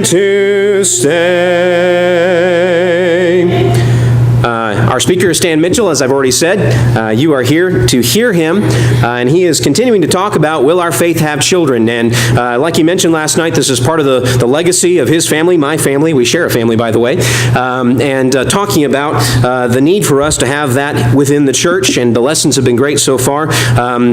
to stay. Our speaker is Stan Mitchell, as I've already said. You are here to hear him, and he is continuing to talk about Will Our Faith Have Children? And like he mentioned last night, this is part of the legacy of his family, my family. We share a family, by the way. And talking about the need for us to have that within the church, and the lessons have been great so far.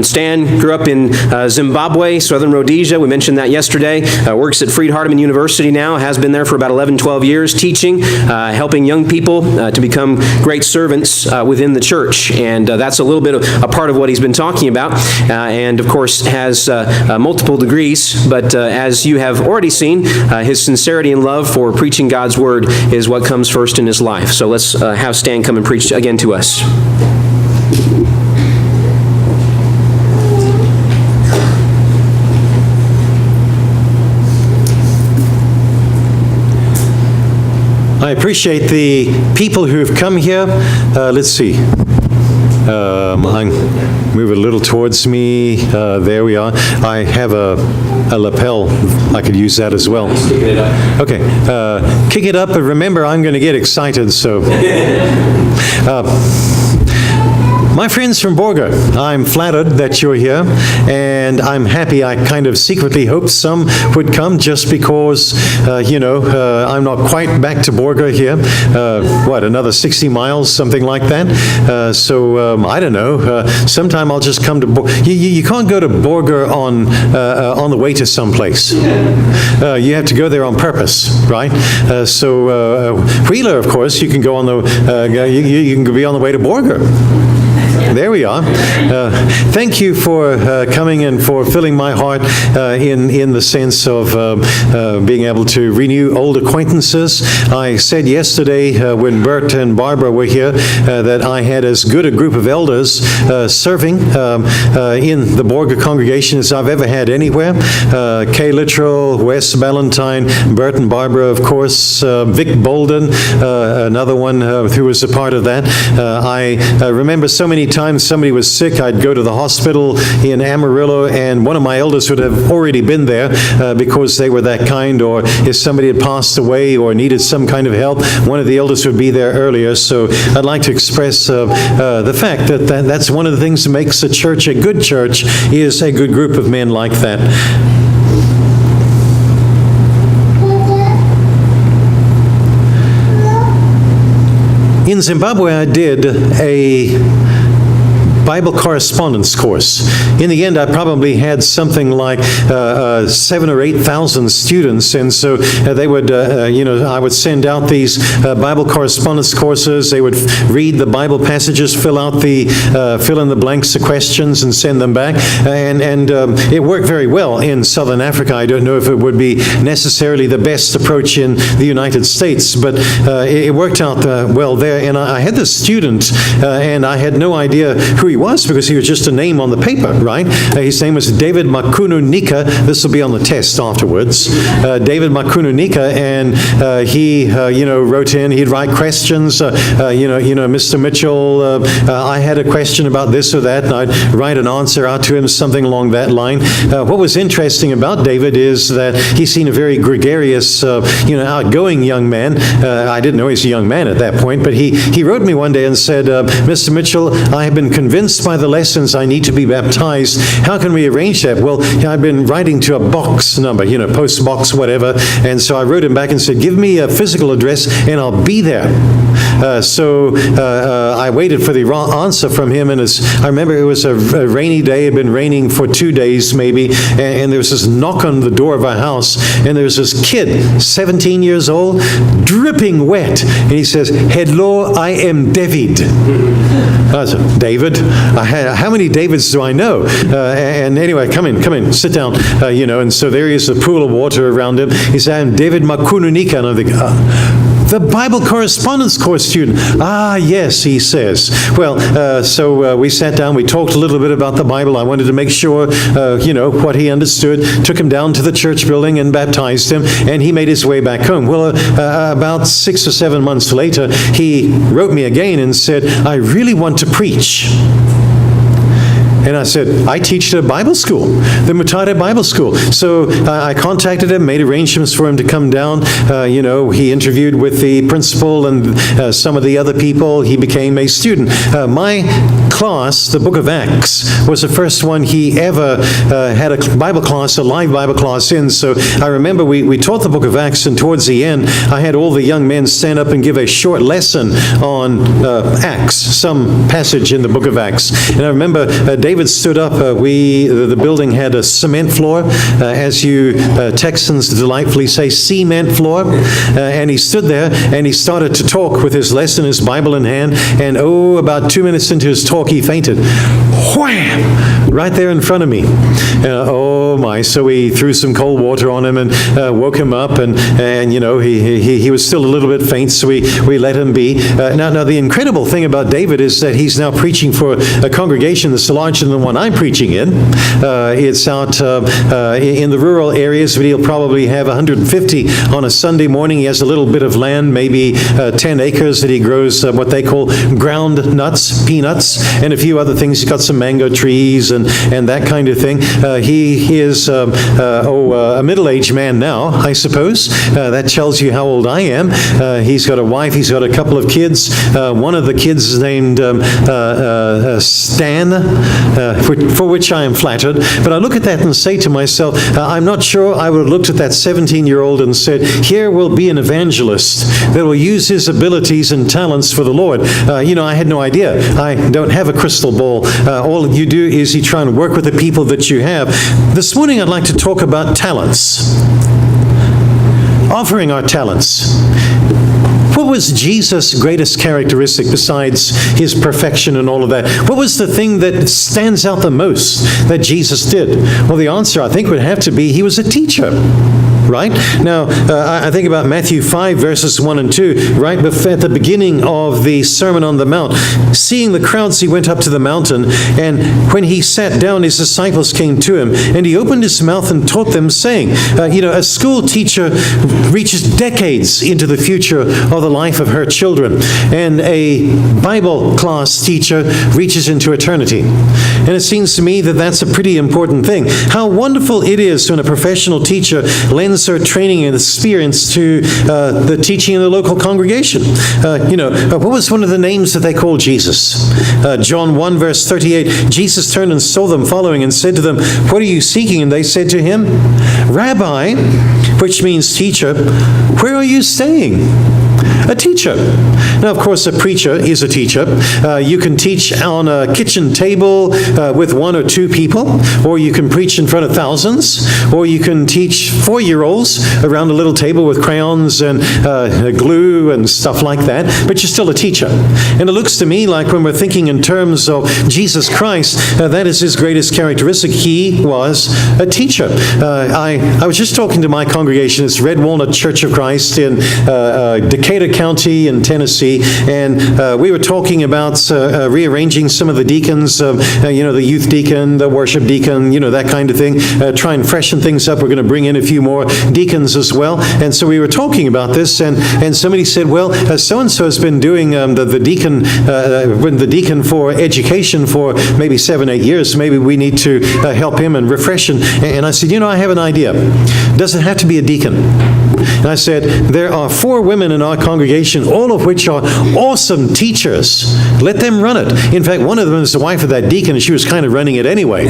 Stan grew up in Zimbabwe, Southern Rhodesia. We mentioned that yesterday. Works at Freed-Hardeman University now, has been there for about 11, 12 years, teaching, helping young people to become great servants within the church, and that's a little bit of a part of what he's been talking about, and of course has multiple degrees, but as you have already seen, his sincerity and love for preaching God's Word is what comes first in his life. So let's have Stan come and preach again to us. I appreciate the people who have come here. Let's see. I move it a little towards me. There we are. I have a lapel. I could use that as well. Okay. Kick it up, but remember, I'm going to get excited, so... My friends from Borger, I'm flattered that you're here, and I'm happy. I kind of secretly hoped some would come just because, I'm not quite back to Borger here. Another 60 miles, something like that? I don't know. Sometime I'll just come to Borger. You can't go to Borger on the way to someplace. You have to go there on purpose, right? Wheeler, of course, you can go on the, you can be on the way to Borger. There we are. Thank you for coming and for filling my heart in the sense of being able to renew old acquaintances. I said yesterday when Bert and Barbara were here that I had as good a group of elders serving in the Borger congregation as I've ever had anywhere. Kay Littrell, Wes Ballantyne, Bert and Barbara, of course, Vic Bolden, another one who was a part of that. I remember so many times somebody was sick, I'd go to the hospital in Amarillo, and one of my elders would have already been there because they were that kind, or if somebody had passed away or needed some kind of help, one of the elders would be there earlier. So I'd like to express the fact that that's one of the things that makes a church a good church, is a good group of men like that. In Zimbabwe, I did a Bible correspondence course. In the end, I probably had something like 7,000 or 8,000 students, and so they would, I would send out these Bible correspondence courses. They would read the Bible passages, fill in the blanks of questions, and send them back. And it worked very well in Southern Africa. I don't know if it would be necessarily the best approach in the United States, but it worked out well there. And I had this student, and I had no idea who he was because he was just a name on the paper, right? His name was David Makunu Nika. This will be on the test afterwards. David Makunu Nika, and he, wrote in. He'd write questions. Mr. Mitchell, I had a question about this or that, and I'd write an answer out to him, something along that line. What was interesting about David is that he seemed a very gregarious, outgoing young man. I didn't know he was a young man at that point, but he wrote me one day and said, Mr. Mitchell, I have been convinced by the lessons I need to be baptized. How can we arrange that? Well, I've been writing to a box number, post box, whatever. And so I wrote him back and said, give me a physical address and I'll be there. I waited for the answer from him, and I remember it was a rainy day. It had been raining for 2 days maybe, and there was this knock on the door of our house, and there was this kid, 17 years old, dripping wet, and he says, hello, I am David. I said, David? How many Davids do I know? And anyway, come in, sit down, and so there is a pool of water around him. He said, I'm David Makunu Nika, and I'm thinking, the Bible correspondence course student. Ah, yes, he says. Well, so we sat down, we talked a little bit about the Bible. I wanted to make sure, what he understood. Took him down to the church building and baptized him, and he made his way back home. Well, about 6 or 7 months later, he wrote me again and said, I really want to preach. And I said, I teach at a Bible school, the Mutare Bible School. So I contacted him, made arrangements for him to come down. He interviewed with the principal and some of the other people. He became a student. My class, the Book of Acts, was the first one he ever had a Bible class, a live Bible class in. So I remember we taught the Book of Acts, and towards the end, I had all the young men stand up and give a short lesson on Acts, some passage in the Book of Acts. And I remember David stood up. The building had a cement floor, as you Texans delightfully say, cement floor. And he stood there and he started to talk with his lesson, his Bible in hand. And about 2 minutes into his talk, he fainted. Wham! Right there in front of me. Oh my! So we threw some cold water on him and woke him up, and he was still a little bit faint, so we let him be. Now the incredible thing about David is that he's now preaching for a congregation that's larger than the one I'm preaching in. It's out in the rural areas, but he'll probably have 150 on a Sunday morning. He has a little bit of land, maybe 10 acres, that he grows what they call ground nuts, peanuts, and a few other things. He's got some mango trees and that kind of thing. He is a middle-aged man now, I suppose. That tells you how old I am. He's got a wife. He's got a couple of kids. One of the kids is named Stan, for which I am flattered. But I look at that and say to myself, I'm not sure I would have looked at that 17-year-old and said, here will be an evangelist that will use his abilities and talents for the Lord. I had no idea. I don't have a crystal ball. All you do is you try and work with the people that you have. This morning I'd like to talk about talents. Offering our talents. What was Jesus' greatest characteristic besides his perfection and all of that? What was the thing that stands out the most that Jesus did? Well, the answer, I think, would have to be he was a teacher. Right? Now, I think about Matthew 5, verses 1 and 2, right at the beginning of the Sermon on the Mount. Seeing the crowds, he went up to the mountain, and when he sat down, his disciples came to him, and he opened his mouth and taught them, saying, a school teacher reaches decades into the future of the life of her children, and a Bible class teacher reaches into eternity. And it seems to me that that's a pretty important thing. How wonderful it is when a professional teacher lends her training and experience to the teaching in the local congregation. What was one of the names that they called Jesus? John 1, verse 38, Jesus turned and saw them following and said to them, what are you seeking? And they said to him, Rabbi, which means teacher, where are you staying? A teacher. Now, of course, a preacher is a teacher. You can teach on a kitchen table with 1 or 2 people, or you can preach in front of thousands, or you can teach 4-year-olds around a little table with crayons and glue and stuff like that, but you're still a teacher. And it looks to me like when we're thinking in terms of Jesus Christ, that is his greatest characteristic. He was a teacher. I was just talking to my congregation. It's Red Walnut Church of Christ in Decatur County in Tennessee, and we were talking about rearranging some of the deacons, the youth deacon, the worship deacon, that kind of thing, try and freshen things up. We're going to bring in a few more deacons as well. And so we were talking about this, and somebody said, well, so-and-so has been doing the deacon for education for maybe 7-8 years. Maybe we need to help him and refresh him. And I said, I have an idea. Does it have to be a deacon? And I said, there are 4 women in our congregation, all of which are awesome teachers. Let them run it. In fact, one of them is the wife of that deacon, and she was kind of running it anyway.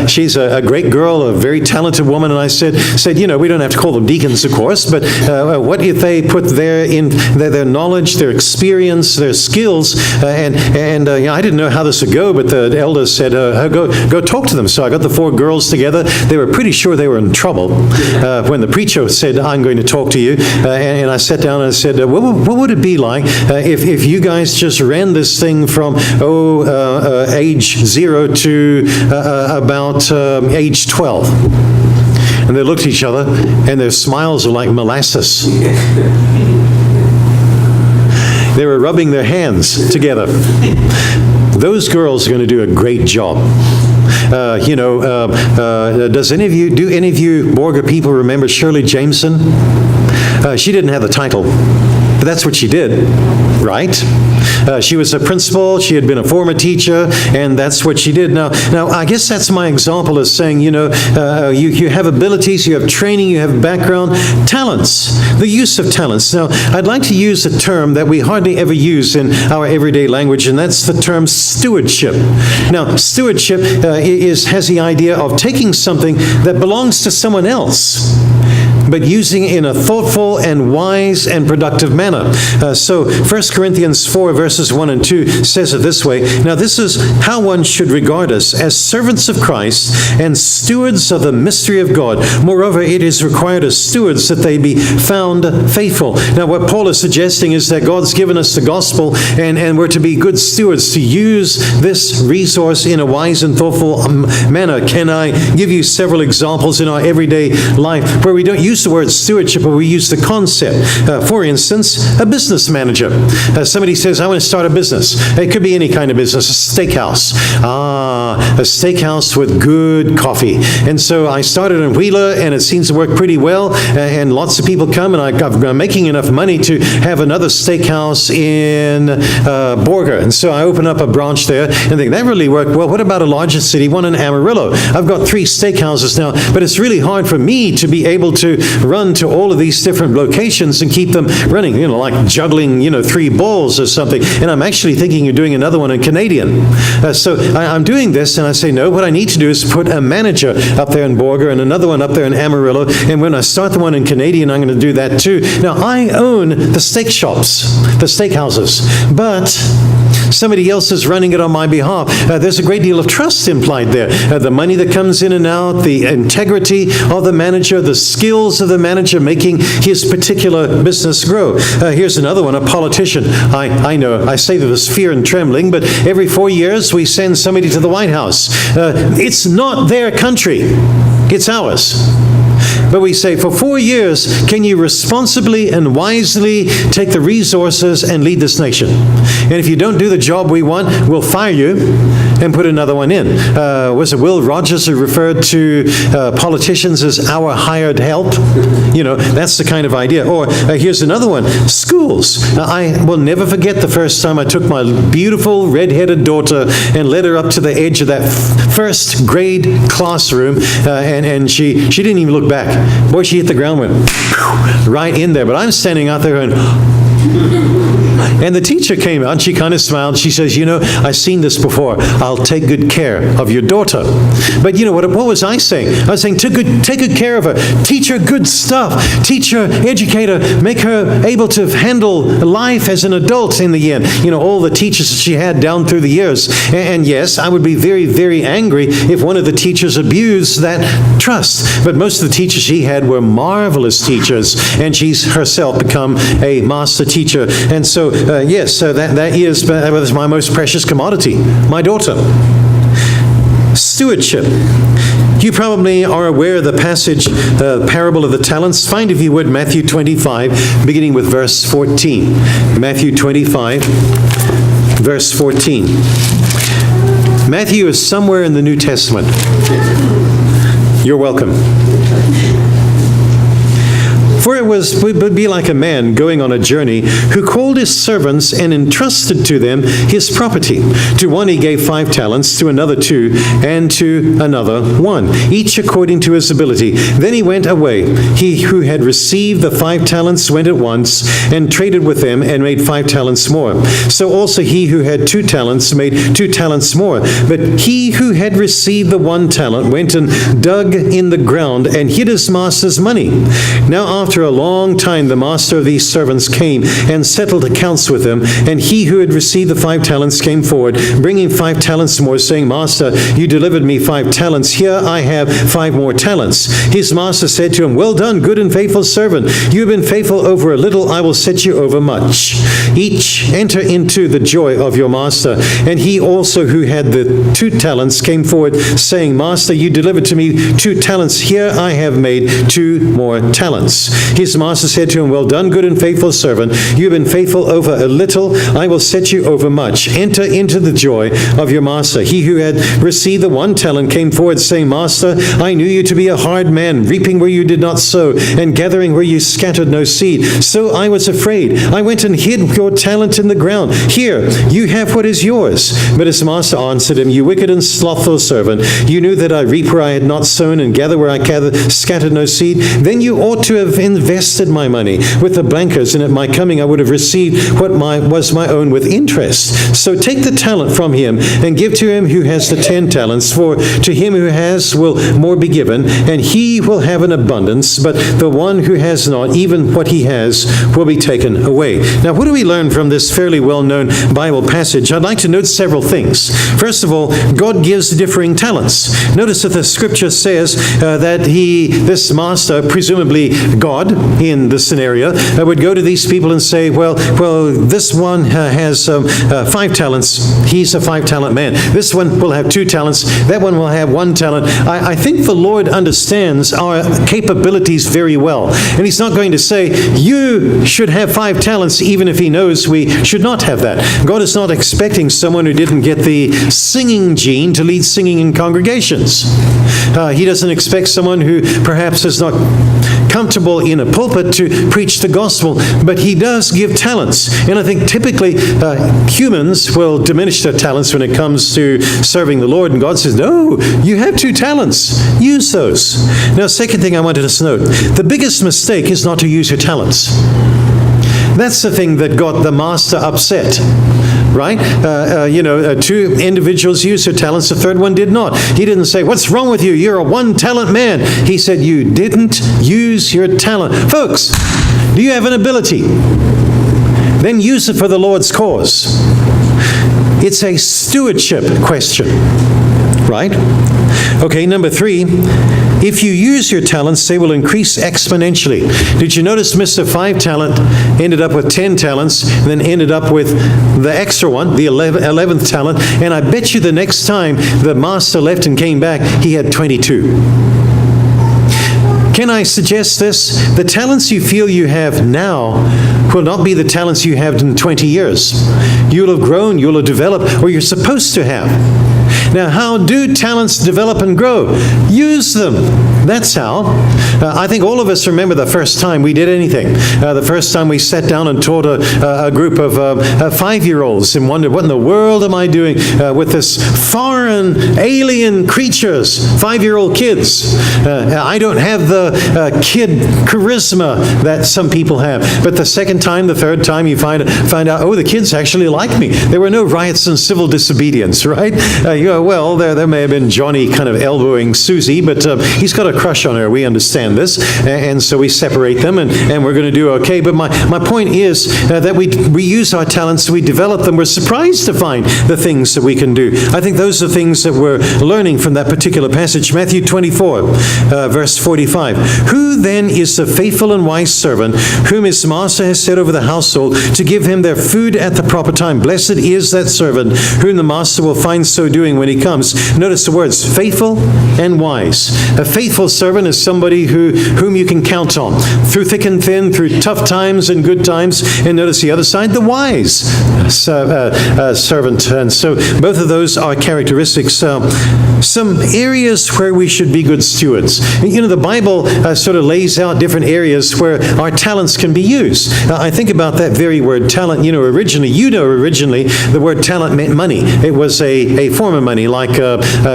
She's a great girl, a very talented woman, and I said, we don't have to call them deacons, of course, but what if they put their knowledge, their experience, their skills, and I didn't know how this would go, but the elders said, go talk to them. So I got the 4 girls together. They were pretty sure they were in trouble when the preacher said, I'm going to talk to you, and I sat down and I said, what would it be like if you guys just ran this thing from age 0 to about age 12? And they looked at each other, and their smiles were like molasses. They were rubbing their hands together. Those girls are going to do a great job. Does any of you Borger people remember Shirley Jameson? She didn't have the title, but that's what she did, right? She was a principal, she had been a former teacher, and that's what she did. Now, I guess that's my example of saying, you have abilities, you have training, you have background, talents, the use of talents. Now, I'd like to use a term that we hardly ever use in our everyday language, and that's the term stewardship. Now, stewardship has the idea of taking something that belongs to someone else, but using it in a thoughtful and wise and productive manner. So 1 Corinthians 4 verses 1 and 2 says it this way, "Now this is how one should regard us, as servants of Christ and stewards of the mystery of God. Moreover, it is required of stewards that they be found faithful." Now what Paul is suggesting is that God's given us the gospel, and we're to be good stewards, to use this resource in a wise and thoughtful manner. Can I give you several examples in our everyday life where we don't use the word stewardship, but we use the concept? For instance, a business manager. Somebody says, "I want to start a business." It could be any kind of business, a steakhouse. A steakhouse with good coffee. And so I started in Wheeler, and it seems to work pretty well, and lots of people come, and I'm making enough money to have another steakhouse in Borger. And so I open up a branch there, and think, that really worked well. What about a larger city, one in Amarillo? I've got 3 steakhouses now, but it's really hard for me to be able to run to all of these different locations and keep them running, like juggling, 3 balls or something. And I'm actually thinking of doing another one in Canadian. So I'm doing this, and I say, no, what I need to do is put a manager up there in Borger and another one up there in Amarillo. And when I start the one in Canadian, I'm going to do that too. Now, I own the steak shops, the steakhouses, but somebody else is running it on my behalf. There's a great deal of trust implied there. The money that comes in and out, the integrity of the manager, the skills of the manager making his particular business grow. Here's another one, a politician. I know, I say this with fear and trembling, but every 4 years we send somebody to the White House. It's not their country, it's ours. But we say, for 4 years, can you responsibly and wisely take the resources and lead this nation? And if you don't do the job we want, we'll fire you and put another one in. Was it Will Rogers who referred to politicians as our hired help? That's the kind of idea. Or here's another one, schools. I will never forget the first time I took my beautiful red-headed daughter and led her up to the edge of that first grade classroom, and she didn't even look back. Boy, she hit the ground, went right in there. But I'm standing out there and And the teacher came out and she kind of smiled. She says, you know, I've seen this before. I'll take good care of your daughter. But you know, what was I saying? I was saying, take good care of her. Teach her good stuff. Teach her, educate her, make her able to handle life as an adult in the end. You know, all the teachers that she had down through the years. And yes, I would be very, very angry if one of the teachers abused that trust. But most of the teachers she had were marvelous teachers, and she's herself become a master teacher. And so, yes, that is my most precious commodity, my daughter. Stewardship. You probably are aware of the passage, the parable of the talents. Find, if you would, Matthew 25, beginning with verse 14. Matthew 25, verse 14. Matthew is somewhere in the New Testament. You're welcome. For it would be like a man going on a journey who called his servants and entrusted to them his property. To one he gave 5 talents, to another 2, and to another 1, each according to his ability. Then he went away. He who had received the 5 talents went at once and traded with them and made 5 talents more. So also he who had 2 talents made 2 talents more. But he who had received the 1 talent went and dug in the ground and hid his master's money. Now after a long time, the master of these servants came and settled accounts with them. And he who had received the 5 talents came forward, bringing 5 talents more, saying, Master, you delivered me 5 talents. Here I have 5 more talents. His master said to him, Well done, good and faithful servant. You have been faithful over a little, I will set you over much. Each enter into the joy of your master. And he also who had the 2 talents came forward, saying, Master, you delivered to me 2 talents. Here I have made 2 more talents. His his master said to him, well done, good and faithful servant. You have been faithful over a little. I will set you over much. Enter into the joy of your master. He who had received the 1 talent came forward, saying, Master, I knew you to be a hard man, reaping where you did not sow, and gathering where you scattered no seed. So I was afraid. I went and hid your talent in the ground. Here, you have what is yours. But his master answered him, You wicked and slothful servant, you knew that I reap where I had not sown, and gather where I scattered no seed. Then you ought to have invested my money with the bankers, and at my coming I would have received what was my own with interest. So take the talent from him, and give to him who has the 10 talents, for to him who has will more be given, and he will have an abundance, but the one who has not, even what he has, will be taken away. Now, what do we learn from this fairly well-known Bible passage? I'd like to note several things. First of all, God gives differing talents. Notice that the scripture says that this master, presumably God in the scenario, would go to these people and say, well, this one has 5 talents. He's a 5-talent man. This one will have 2 talents. That one will have 1 talent. I think the Lord understands our capabilities very well. And he's not going to say, you should have 5 talents, even if he knows we should not have that. God is not expecting someone who didn't get the singing gene to lead singing in congregations. He doesn't expect someone who perhaps is not comfortable in a pulpit to preach the gospel, but he does give talents. And I think typically humans will diminish their talents when it comes to serving the Lord, and God says, no, you have 2 talents. Use those. Now, second thing I wanted us to note, the biggest mistake is not to use your talents. That's the thing that got the master upset. Right? 2 individuals used their talents, the third one did not. He didn't say, what's wrong with you? You're a 1-talent man. He said, you didn't use your talent. Folks, do you have an ability? Then use it for the Lord's cause. It's a stewardship question. Right? Okay, number 3, if you use your talents, they will increase exponentially. Did you notice Mr. 5-talent ended up with 10 talents, then ended up with the extra one, the 11th talent, and I bet you the next time the master left and came back, he had 22. Can I suggest this? The talents you feel you have now will not be the talents you have in 20 years. You'll have grown, you'll have developed, or you're supposed to have. Now, how do talents develop and grow? Use them. That's how. I think all of us remember the first time we did anything. The first time we sat down and taught a group of 5-year-olds and wondered, what in the world am I doing with this foreign, alien creatures, 5-year-old kids? I don't have the kid charisma that some people have. But the second time, the third time, you find out, oh, the kids actually like me. There were no riots and civil disobedience, right? Well, there may have been Johnny kind of elbowing Susie, but he's got a crush on her. We understand this. And so we separate them, and we're going to do okay. But my point is that we use our talents, we develop them. We're surprised to find the things that we can do. I think those are things that we're learning from that particular passage. Matthew 24, verse 45. Who then is the faithful and wise servant whom his master has set over the household to give him their food at the proper time? Blessed is that servant whom the master will find so doing when he comes. Notice the words, faithful and wise. A faithful servant is somebody whom you can count on through thick and thin, through tough times and good times. And notice the other side, the wise servant. And so both of those are characteristics. Some areas where we should be good stewards. You know, the Bible sort of lays out different areas where our talents can be used. I think about that very word talent. Originally the word talent meant money. It was a form of money, like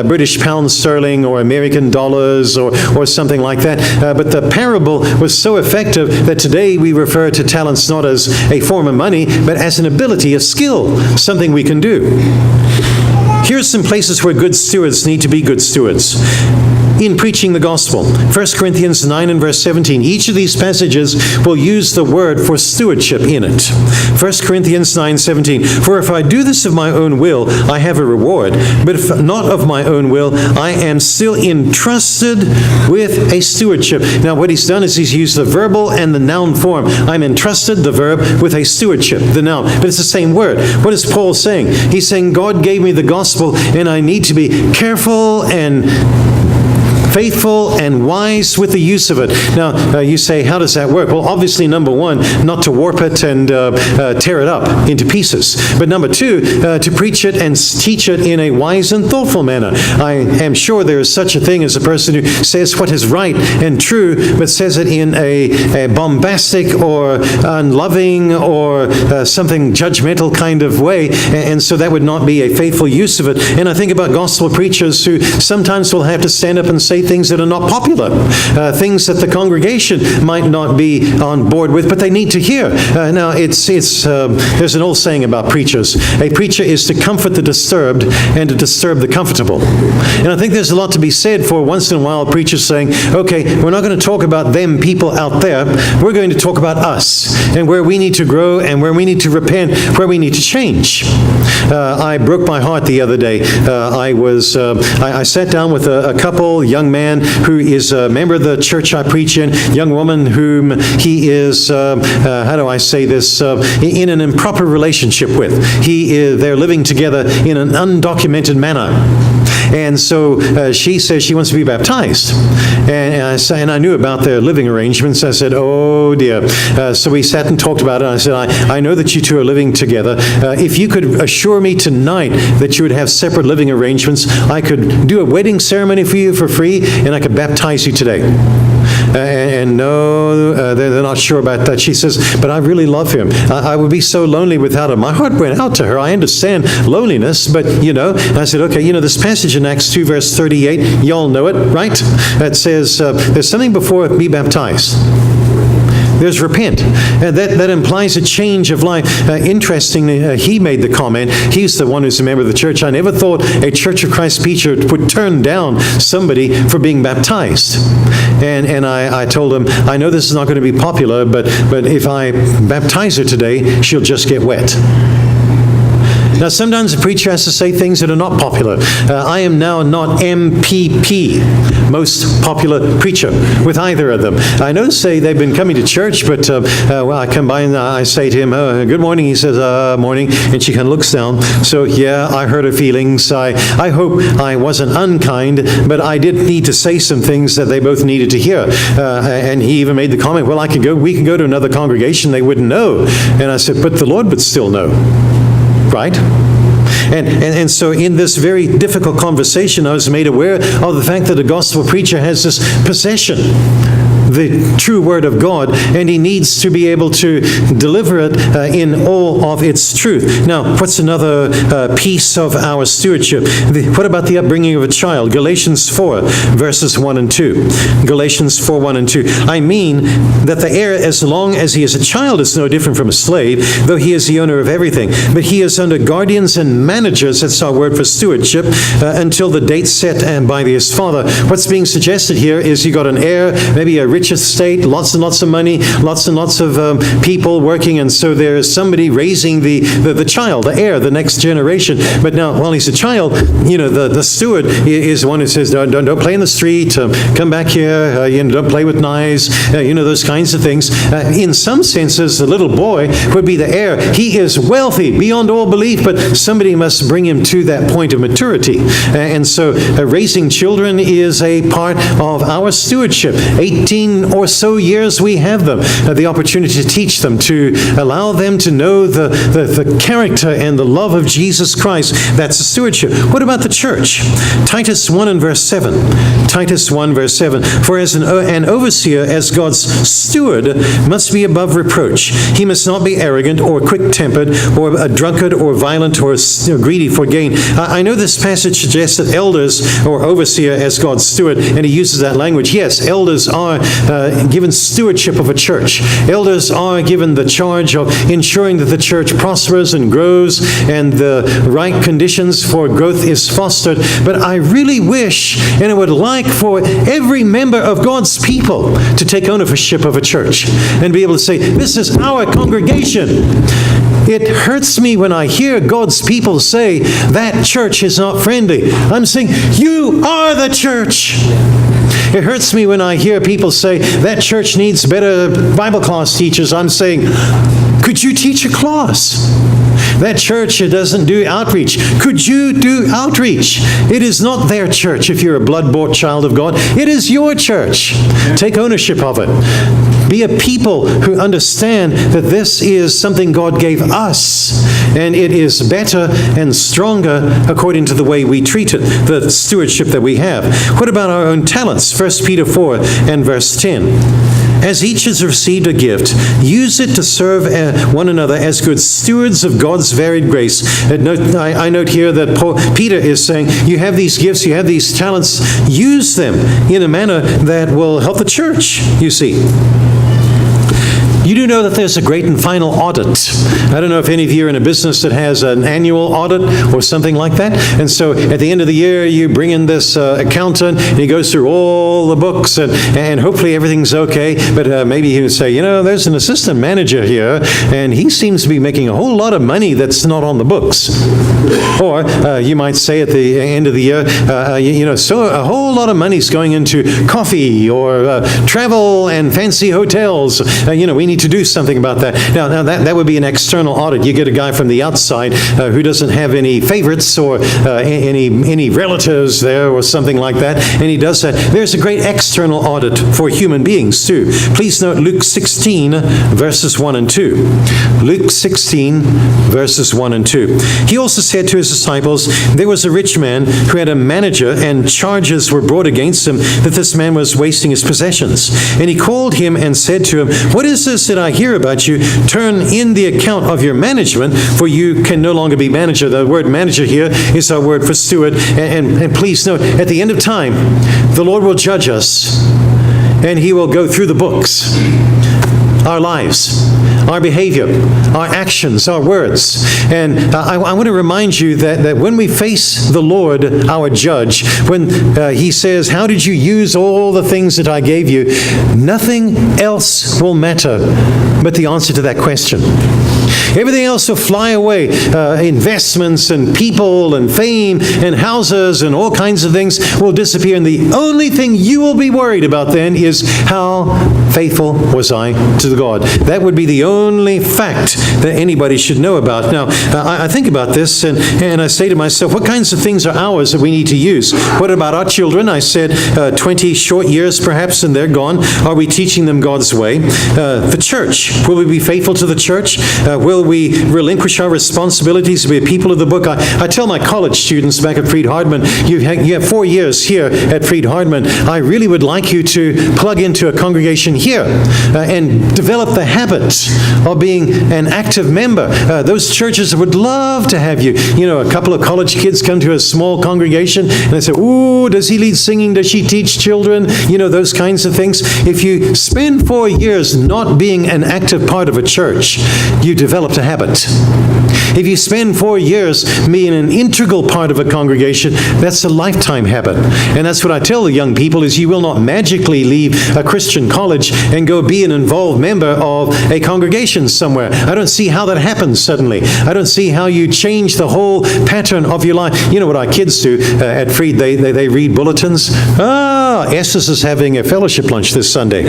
British pounds sterling or American dollars or something like that. But the parable was so effective that today we refer to talents not as a form of money, but as an ability, a skill, something we can do. Here's some places where good stewards need to be good stewards. In preaching the gospel, 1 Corinthians 9 and verse 17, each of these passages will use the word for stewardship in it. 1 Corinthians 9:17, for if I do this of my own will, I have a reward, but if not of my own will, I am still entrusted with a stewardship. Now what he's done is he's used the verbal and the noun form. I'm entrusted, the verb, with a stewardship, the noun. But it's the same word. What is Paul saying? He's saying God gave me the gospel and I need to be careful and faithful and wise with the use of it. Now, you say, how does that work? Well, obviously, number one, not to warp it and tear it up into pieces. But number two, to preach it and teach it in a wise and thoughtful manner. I am sure there is such a thing as a person who says what is right and true, but says it in a bombastic or unloving or something judgmental kind of way, and so that would not be a faithful use of it. And I think about gospel preachers who sometimes will have to stand up and say things that are not popular, things that the congregation might not be on board with, but they need to hear. Now, there's an old saying about preachers. A preacher is to comfort the disturbed and to disturb the comfortable. And I think there's a lot to be said for once in a while preachers saying, okay, we're not going to talk about them people out there. We're going to talk about us and where we need to grow and where we need to repent, where we need to change. I broke my heart the other day. I sat down with a couple, young man who is a member of the church I preach in, young woman whom he is, how do I say this, in an improper relationship with. They're living together in an undocumented manner. And so she says she wants to be baptized. And I knew about their living arrangements. I said, oh dear. So we sat and talked about it. I said, I know that you two are living together. If you could assure me tonight that you would have separate living arrangements, I could do a wedding ceremony for you for free, and I could baptize you today. And no, they're not sure about that. She says, but I really love him. I would be so lonely without him. My heart went out to her. I understand loneliness, but, I said, okay, this passage in Acts 2, verse 38, y'all know it, right? That says, there's something before be baptized. There's repent. That implies a change of life. Interestingly, he made the comment. He's the one who's a member of the church. I never thought a Church of Christ preacher would turn down somebody for being baptized. And I told him, I know this is not going to be popular, but if I baptize her today, she'll just get wet. Now, sometimes a preacher has to say things that are not popular. I am now not MPP, most popular preacher, with either of them. I don't say they've been coming to church, but I come by and I say to him, good morning. He says, morning. And she kind of looks down. So, yeah, I hurt her feelings. I hope I wasn't unkind, but I did need to say some things that they both needed to hear. And he even made the comment, well, we can go to another congregation, they wouldn't know. And I said, but the Lord would still know. Right? And so in this very difficult conversation, I was made aware of the fact that a gospel preacher has this possession, the true word of God, and he needs to be able to deliver it in all of its truth. Now, what's another piece of our stewardship? What about the upbringing of a child? Galatians 4, verses 1 and 2. Galatians 4, 1 and 2. I mean that the heir, as long as he is a child, is no different from a slave, though he is the owner of everything. But he is under guardians and managers, that's our word for stewardship, until the date set and by his father. What's being suggested here is you got an heir, maybe a rich estate, lots and lots of money, lots and lots of people working, and so there is somebody raising the child, the heir, the next generation. But now, while he's a child, the steward is the one who says, don't play in the street, come back here, don't play with knives, those kinds of things. In some senses, the little boy would be the heir. He is wealthy beyond all belief, but somebody must bring him to that point of maturity. And so raising children is a part of our stewardship. 18 or so years we have them, the opportunity to teach them, to allow them to know the character and the love of Jesus Christ. That's the stewardship. What about the church? Titus 1 and verse 7. Titus 1 verse 7. For as an overseer, as God's steward, must be above reproach. He must not be arrogant or quick-tempered or a drunkard or violent or greedy for gain. I know this passage suggests that elders or overseer as God's steward, and he uses that language. Yes, elders are given stewardship of a church. Elders are given the charge of ensuring that the church prospers and grows and the right conditions for growth is fostered. But I really wish, and I would like for every member of God's people to take ownership of a church and be able to say, this is our congregation. It hurts me when I hear God's people say, that church is not friendly. I'm saying, you are the church. It hurts me when I hear people say, that church needs better Bible class teachers. I'm saying, could you teach a class? That church doesn't do outreach. Could you do outreach? It is not their church if you're a blood-bought child of God. It is your church. Take ownership of it. Be a people who understand that this is something God gave us, and it is better and stronger according to the way we treat it, the stewardship that we have. What about our own talents? 1 Peter 4 and verse 10. As each has received a gift, use it to serve one another as good stewards of God's varied grace. I note here that Peter is saying, you have these gifts, you have these talents, use them in a manner that will help the church, you see. You do know that there's a great and final audit. I don't know if any of you are in a business that has an annual audit or something like that. And so at the end of the year, you bring in this accountant, and he goes through all the books, and hopefully everything's okay. But maybe he would say, you know, there's an assistant manager here, and he seems to be making a whole lot of money that's not on the books. Or you might say at the end of the year, so a whole lot of money's going into coffee or travel and fancy hotels. We need to do something about that. Now that would be an external audit. You get a guy from the outside who doesn't have any favorites or any relatives there or something like that, and he does that. There's a great external audit for human beings too. Please note Luke 16 verses 1 and 2. Luke 16 verses 1 and 2. He also said to his disciples, there was a rich man who had a manager, and charges were brought against him that this man was wasting his possessions. And he called him and said to him, what is this that I hear about you? Turn in the account of your management, for you can no longer be manager. The word manager here is our word for steward. And please note, at the end of time, the Lord will judge us, and he will go through the books, our lives, our behavior, our actions, our words. And I want to remind you that when we face the Lord, our judge, when he says, how did you use all the things that I gave you? Nothing else will matter but the answer to that question. Everything else will fly away. Investments and people and fame and houses and all kinds of things will disappear. And the only thing you will be worried about then is how faithful was I to the God. That would be the only fact that anybody should know about. Now, I think about this and I say to myself, what kinds of things are ours that we need to use? What about our children? I said 20 short years perhaps and they're gone. Are we teaching them God's way? The church. Will we be faithful to the church? Will we relinquish our responsibilities to be a people of the book? I tell my college students back at Freed-Hardeman, you have 4 years here at Freed-Hardeman. I really would like you to plug into a congregation here and develop the habit of being an active member. Those churches would love to have you. A couple of college kids come to a small congregation and they say, ooh, does he lead singing? Does she teach children? Those kinds of things. If you spend 4 years not being an active part of a church, you developed a habit. If you spend 4 years being an integral part of a congregation, that's a lifetime habit. And that's what I tell the young people is you will not magically leave a Christian college and go be an involved member of a congregation somewhere. I don't see how that happens suddenly. I don't see how you change the whole pattern of your life. You know what our kids do at Freed? They read bulletins. Estes is having a fellowship lunch this Sunday.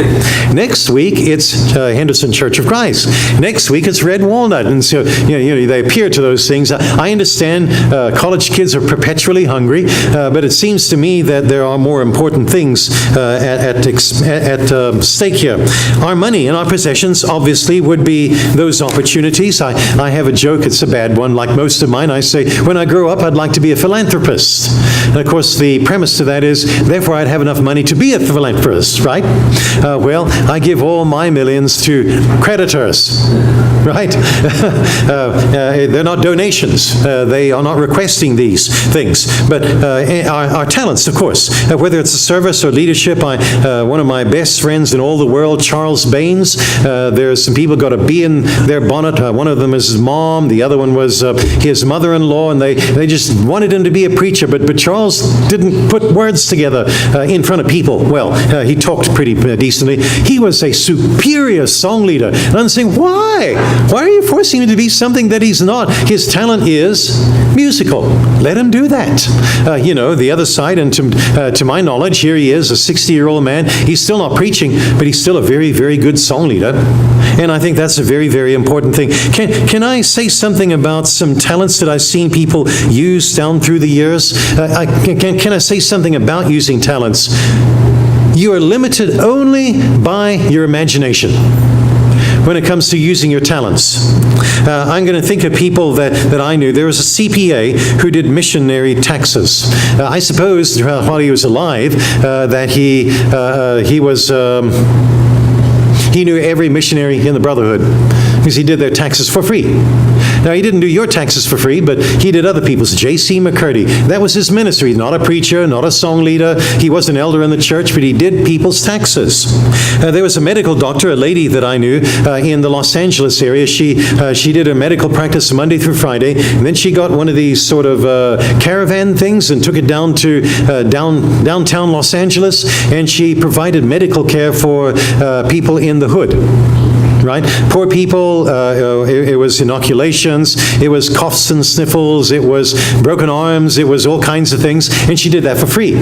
Next week, it's Henderson Church of Christ. Next week, it's Red Walnut. And so, they appear to those things. I understand college kids are perpetually hungry, but it seems to me that there are more important things at stake here. Our money and our possessions obviously would be those opportunities. I have a joke, it's a bad one, like most of mine. I say, when I grow up, I'd like to be a philanthropist. And of course, the premise to that is, therefore, I'd have enough money to be a philanthropist, right? Well, I give all my millions to creditors, right? They're not donations. They are not requesting these things. But our talents, of course, whether it's a service or leadership. One of my best friends in all the world, Charles Baines, there's some people got a bee in their bonnet. One of them is his mom. The other one was his mother-in-law, and they just wanted him to be a preacher. But Charles didn't put words together in front of people. Well, he talked pretty decently. He was a superior song leader. And I'm saying, why? Why are you forcing him to be something that he's not? His talent is musical. Let him do that. The other side, and to my knowledge, here he is, a 60-year-old man. He's still not preaching, but he's still a very, very good song leader. And I think that's a very, very important thing. Can I say something about some talents that I've seen people use down through the years? Can I say something about using talents? You are limited only by your imagination when it comes to using your talents. I'm going to think of people that I knew. There was a CPA who did missionary taxes. I suppose while he was alive that he knew every missionary in the Brotherhood because he did their taxes for free. Now, he didn't do your taxes for free, but he did other people's. J.C. McCurdy, that was his ministry. Not a preacher, not a song leader. He was an elder in the church, but he did people's taxes. There was a medical doctor, a lady that I knew in the Los Angeles area. She did her medical practice Monday through Friday, and then she got one of these sort of caravan things and took it down to downtown Los Angeles, and she provided medical care for people in the hood. Right? Poor people, it was inoculations, it was coughs and sniffles, it was broken arms, it was all kinds of things, and she did that for free.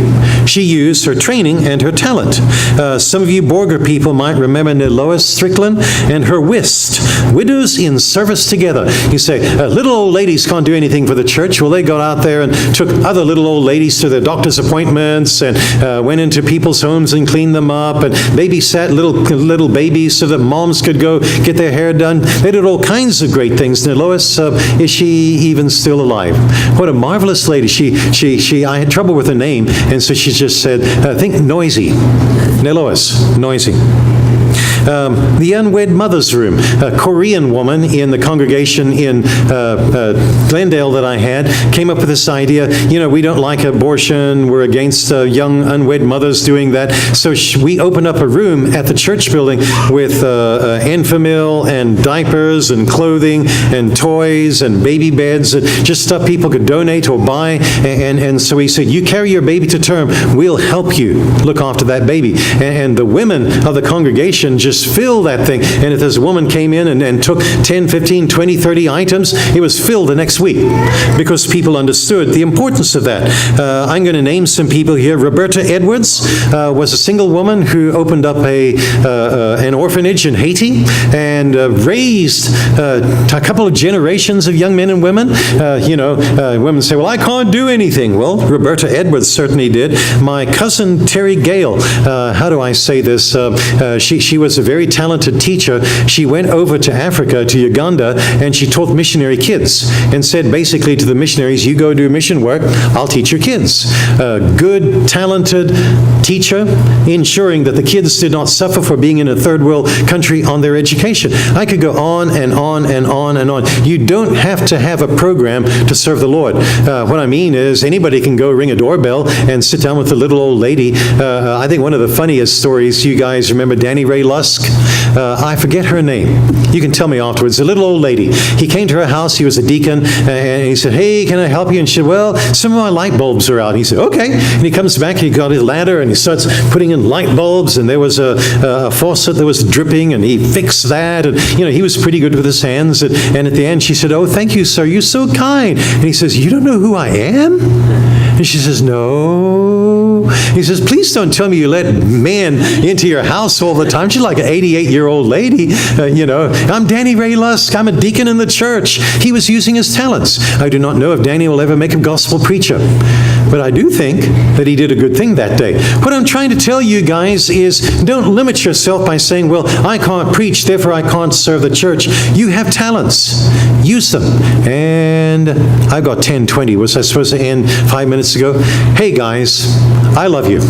She used her training and her talent. Some of you Borger people might remember Lois Strickland and her WIST, Widows in Service Together. You say, little old ladies can't do anything for the church. Well, they got out there and took other little old ladies to their doctor's appointments and went into people's homes and cleaned them up and babysat little babies so that moms could go get their hair done. They did all kinds of great things. Now, Lois, is she even still alive? What a marvelous lady. I had trouble with her name, and so she just said, think Noisy. Now, Lois, Noisy. The Unwed Mother's Room, a Korean woman in the congregation in Glendale that I had, came up with this idea, we don't like abortion, we're against young unwed mothers doing that, so we opened up a room at the church building with Enfamil and diapers and clothing and toys and baby beds, and just stuff people could donate or buy, and so we said, you carry your baby to term, we'll help you look after that baby. And the women of the congregation just filled that thing. And if this woman came in and took 10, 15, 20, 30 items, it was filled the next week because people understood the importance of that. I'm going to name some people here. Roberta Edwards was a single woman who opened up an orphanage in Haiti and raised a couple of generations of young men and women. Women say, well, I can't do anything. Well, Roberta Edwards certainly did. My cousin Terry Gale, how do I say this? She was a very talented teacher. She went over to Africa, to Uganda, and she taught missionary kids and said basically to the missionaries, you go do mission work, I'll teach your kids. A good, talented teacher, ensuring that the kids did not suffer for being in a third world country on their education. I could go on and on and on and on. You don't have to have a program to serve the Lord. What I mean is anybody can go ring a doorbell and sit down with the little old lady. I think one of the funniest stories, you guys remember Danny Ray Lusk? I forget her name. You can tell me afterwards. A little old lady. He came to her house. He was a deacon. And he said, hey, can I help you? And she said, well, some of my light bulbs are out. And he said, okay. And he comes back. He got his ladder and he starts putting in light bulbs. And there was a faucet that was dripping. And he fixed that. And, he was pretty good with his hands. And at the end, she said, oh, thank you, sir. You're so kind. And he says, you don't know who I am? And she says, no. He says, please don't tell me you let men into your house all the time. She's like an 88-year-old lady. I'm Danny Ray Lusk. I'm a deacon in the church. He was using his talents. I do not know if Danny will ever make a gospel preacher. But I do think that he did a good thing that day. What I'm trying to tell you guys is don't limit yourself by saying, well, I can't preach, therefore I can't serve the church. You have talents. Use them. And I've got 10:20. Was I supposed to end 5 minutes ago? Hey guys, I love you.